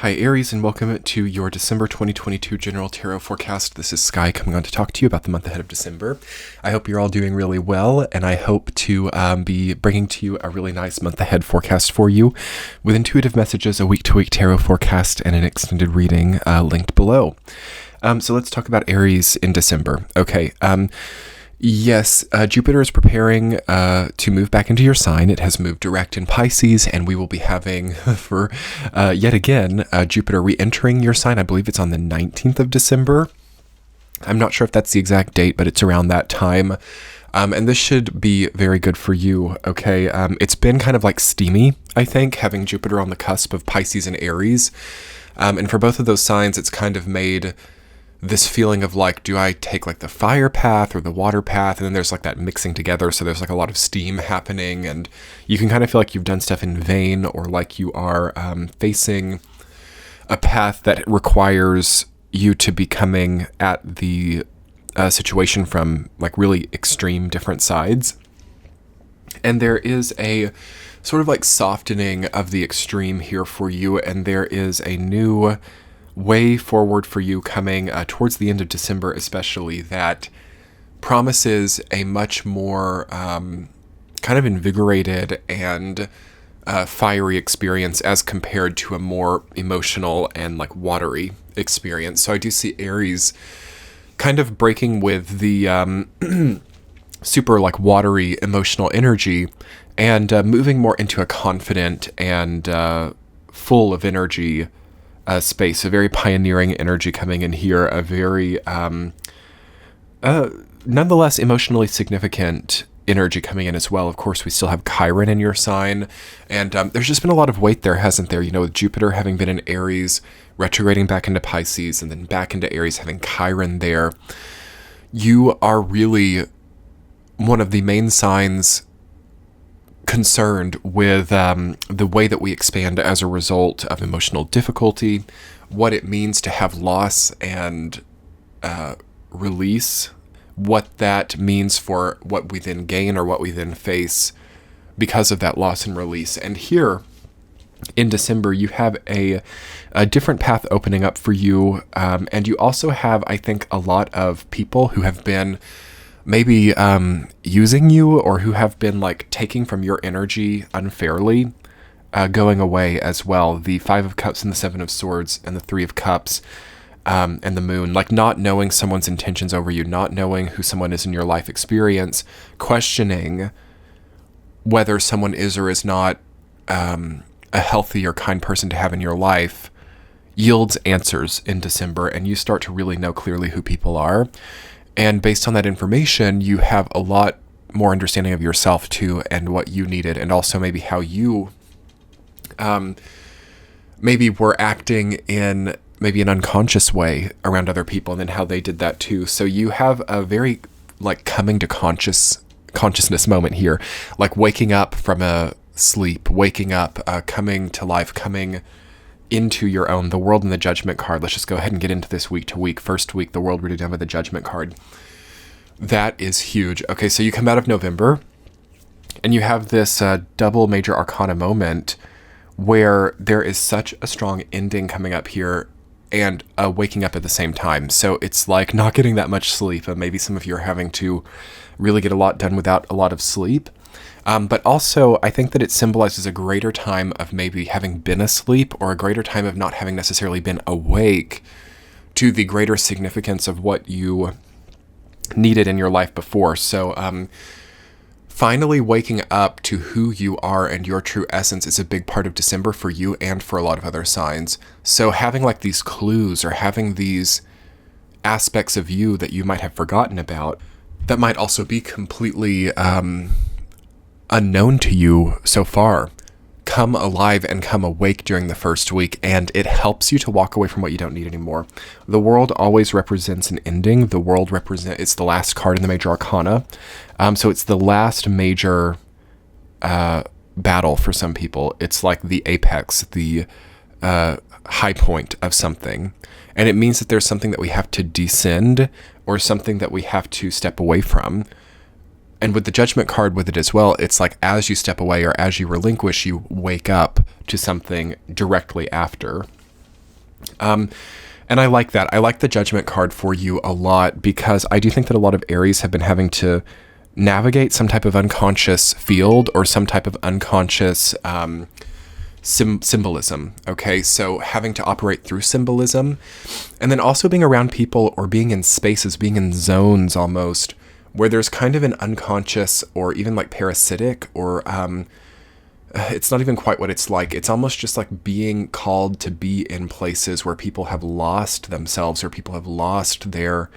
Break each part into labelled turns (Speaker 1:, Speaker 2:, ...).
Speaker 1: Hi Aries, and welcome to your December 2022 General Tarot Forecast. This is Sky coming on to talk to you about the month ahead of December. I hope you're all doing really well, and I hope to be bringing to you a really nice month ahead forecast for you with intuitive messages, a week-to-week tarot forecast, and an extended reading linked below. So let's talk about Aries in December. Okay. Yes, Jupiter is preparing to move back into your sign. It has moved direct in Pisces, and we will be having, for yet again, Jupiter re-entering your sign. I believe it's on the 19th of December. I'm not sure if that's the exact date, but it's around that time. And this should be very good for you, okay? It's been kind of like steamy, I think, having Jupiter on the cusp of Pisces and Aries. And for both of those signs, it's kind of made this feeling of like, do I take like the fire path or the water path? And then there's like that mixing together. So there's like a lot of steam happening, and you can kind of feel like you've done stuff in vain, or like you are facing a path that requires you to be coming at the situation from like really extreme different sides. And there is a sort of like softening of the extreme here for you. And there is a new way forward for you coming towards the end of December, especially, that promises a much more kind of invigorated and fiery experience as compared to a more emotional and like watery experience. So I do see Aries kind of breaking with the super like watery emotional energy and moving more into a confident and full of energy space, a very pioneering energy coming in here, a very nonetheless emotionally significant energy coming in as well. Of course, we still have Chiron in your sign, and there's just been a lot of weight there, hasn't there? You know, with Jupiter having been in Aries, retrograding back into Pisces, and then back into Aries, having Chiron there, you are really one of the main signs concerned with the way that we expand as a result of emotional difficulty, what it means to have loss and release, what that means for what we then gain or what we then face because of that loss and release. And here in December, you have a different path opening up for you, and you also have, I think, a lot of people who have been maybe using you, or who have been like taking from your energy unfairly, going away as well. The Five of Cups and the Seven of Swords and the Three of Cups and the Moon, like not knowing someone's intentions over you, not knowing who someone is in your life experience, questioning whether someone is or is not a healthy or kind person to have in your life, yields answers in December, and you start to really know clearly who people are. And based on that information, you have a lot more understanding of yourself too, and what you needed, and also maybe how you maybe were acting in maybe an unconscious way around other people, and then how they did that too. So you have a very like coming to consciousness moment here, like waking up from a sleep, waking up, coming to life, coming into your own, the World and the Judgment card. Let's just go ahead and get into this week to week. First week, the World, we're done with the Judgment card. That is huge. Okay, so you come out of November, and you have this double major arcana moment where there is such a strong ending coming up here, and waking up at the same time. So it's like not getting that much sleep, and maybe some of you are having to really get a lot done without a lot of sleep. But also, I think that it symbolizes a greater time of maybe having been asleep, or a greater time of not having necessarily been awake to the greater significance of what you needed in your life before. So finally waking up to who you are and your true essence is a big part of December for you and for a lot of other signs. So having like these clues, or having these aspects of you that you might have forgotten about, that might also be completely unknown to you so far, come alive and come awake during the first week, and it helps you to walk away from what you don't need anymore. The World always represents an ending. The World it's the last card in the major arcana. So it's the last major battle for some people. It's like the apex, the high point of something. And it means that there's something that we have to descend, or something that we have to step away from. And with the Judgment card with it as well, it's like as you step away or as you relinquish, you wake up to something directly after. And I like that. I like the Judgment card for you a lot because I do think that a lot of Aries have been having to navigate some type of unconscious field or some type of unconscious symbolism. Okay, so having to operate through symbolism, and then also being around people or being in spaces, being in zones almost, where there's kind of an unconscious or even like parasitic or it's not even quite what it's like. It's almost just like being called to be in places where people have lost themselves or people have lost their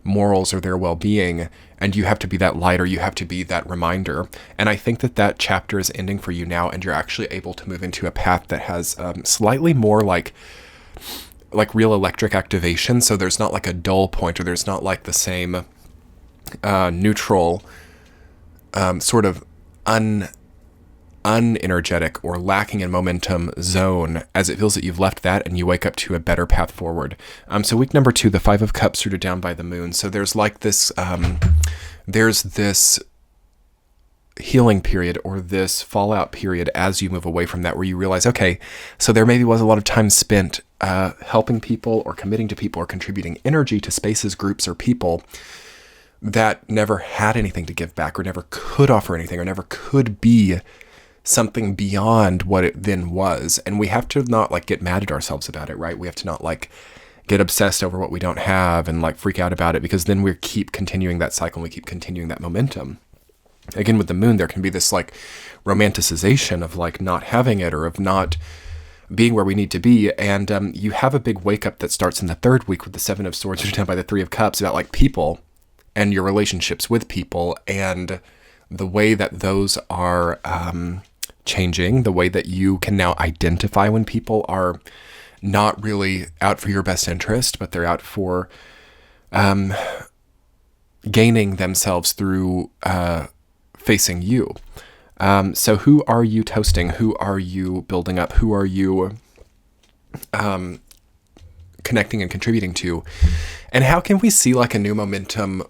Speaker 1: morals or their well-being, and you have to be that light, or you have to be that reminder. And I think that that chapter is ending for you now, and you're actually able to move into a path that has slightly more like real electric activation. So there's not like a dull point, or there's not like the same neutral sort of unenergetic or lacking in momentum zone, as it feels that you've left that and you wake up to a better path forward. So week number 2, the 5 of Cups rooted down by the moon. So there's like this, there's this healing period or this fallout period as you move away from that, where you realize, okay, so there maybe was a lot of time spent helping people or committing to people or contributing energy to spaces, groups, or people that never had anything to give back or never could offer anything or never could be something beyond what it then was. And we have to not like get mad at ourselves about it, right? We have to not like get obsessed over what we don't have and like freak out about it, because then we keep continuing that cycle and we keep continuing that momentum. Again, with the moon, there can be this like romanticization of like not having it or of not being where we need to be. And you have a big wake up that starts in the 3rd week with the 7 of Swords rooted down by the 3 of Cups about like people and your relationships with people and the way that those are changing, the way that you can now identify when people are not really out for your best interest, but they're out for gaining themselves through facing you. So who are you toasting? Who are you building up? Who are you connecting and contributing to? And how can we see like a new momentum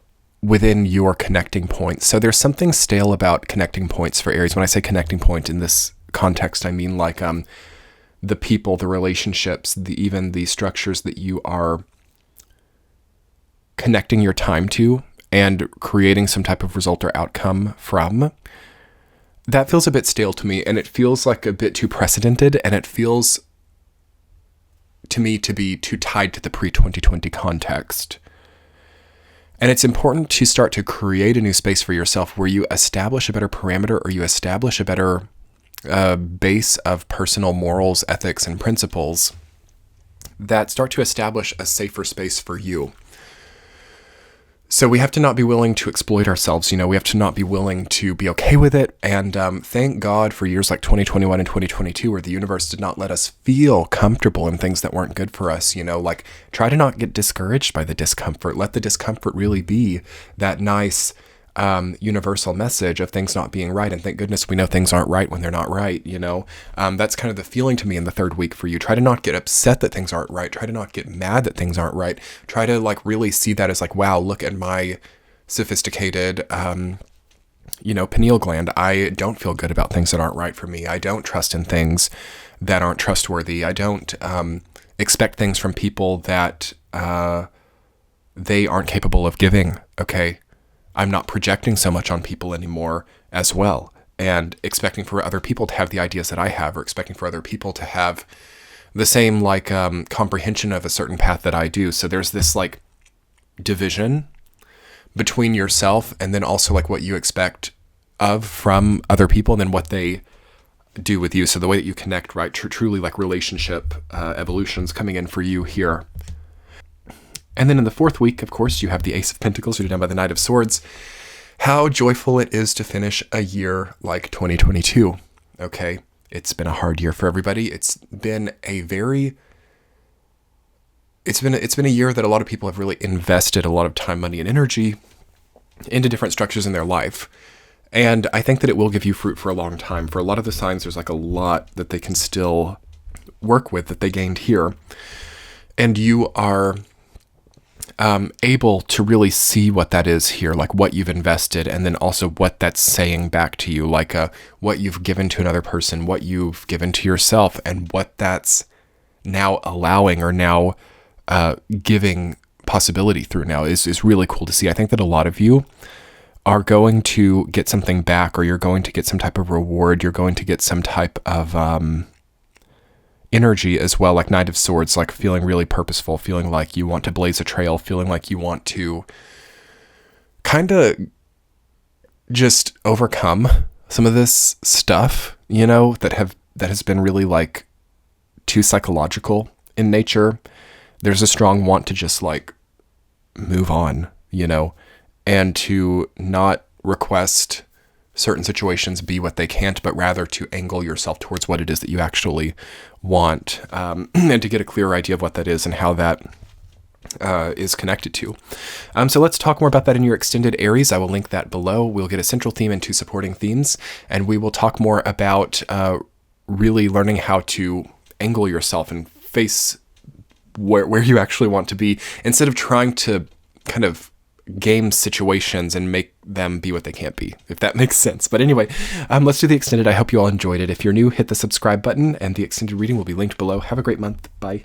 Speaker 1: within your connecting points? So there's something stale about connecting points for Aries. When I say connecting point in this context, I mean like the people, the relationships, even the structures that you are connecting your time to and creating some type of result or outcome from. That feels a bit stale to me, and it feels like a bit too precedented, and it feels to me to be too tied to the pre-2020 context. And it's important to start to create a new space for yourself where you establish a better parameter, or you establish a better base of personal morals, ethics, and principles that start to establish a safer space for you. So we have to not be willing to exploit ourselves. You know, we have to not be willing to be okay with it. And thank God for years like 2021 and 2022, where the universe did not let us feel comfortable in things that weren't good for us. You know, like try to not get discouraged by the discomfort. Let the discomfort really be that nice universal message of things not being right. And thank goodness we know things aren't right when they're not right. You know, that's kind of the feeling to me in the 3rd week for you. Try to not get upset that things aren't right. Try to not get mad that things aren't right. Try to like really see that as like, wow, look at my sophisticated, pineal gland. I don't feel good about things that aren't right for me. I don't trust in things that aren't trustworthy. I don't expect things from people that they aren't capable of giving. Okay. I'm not projecting so much on people anymore as well, and expecting for other people to have the ideas that I have, or expecting for other people to have the same like comprehension of a certain path that I do. So there's this like division between yourself and then also like what you expect from other people and then what they do with you. So the way that you connect, right? Truly like relationship evolutions coming in for you here. And then in the 4th week, of course, you have the Ace of Pentacles rooted down by the Knight of Swords. How joyful it is to finish a year like 2022. Okay, it's been a hard year for everybody. It's been a year that a lot of people have really invested a lot of time, money, and energy into different structures in their life. And I think that it will give you fruit for a long time. For a lot of the signs, there's like a lot that they can still work with that they gained here. And you are able to really see what that is here, like what you've invested, and then also what that's saying back to you, like what you've given to another person, what you've given to yourself, and what that's now allowing or now giving possibility through now is really cool to see. I think that a lot of you are going to get something back, or you're going to get some type of reward. You're going to get some type of energy as well, like Knight of Swords, like feeling really purposeful, feeling like you want to blaze a trail, feeling like you want to kind of just overcome some of this stuff, you know, that has been really like too psychological in nature. There's a strong want to just like move on, you know, and to not request certain situations be what they can't, but rather to angle yourself towards what it is that you actually want, and to get a clear idea of what that is and how that is connected to. So let's talk more about that in your extended Aries. I will link that below. We'll get a central theme and two supporting themes, and we will talk more about really learning how to angle yourself and face where you actually want to be, instead of trying to kind of game situations and make them be what they can't be, if that makes sense. But anyway, let's do the extended. I hope you all enjoyed it. If you're new, hit the subscribe button, and the extended reading will be linked below. Have a great month. Bye.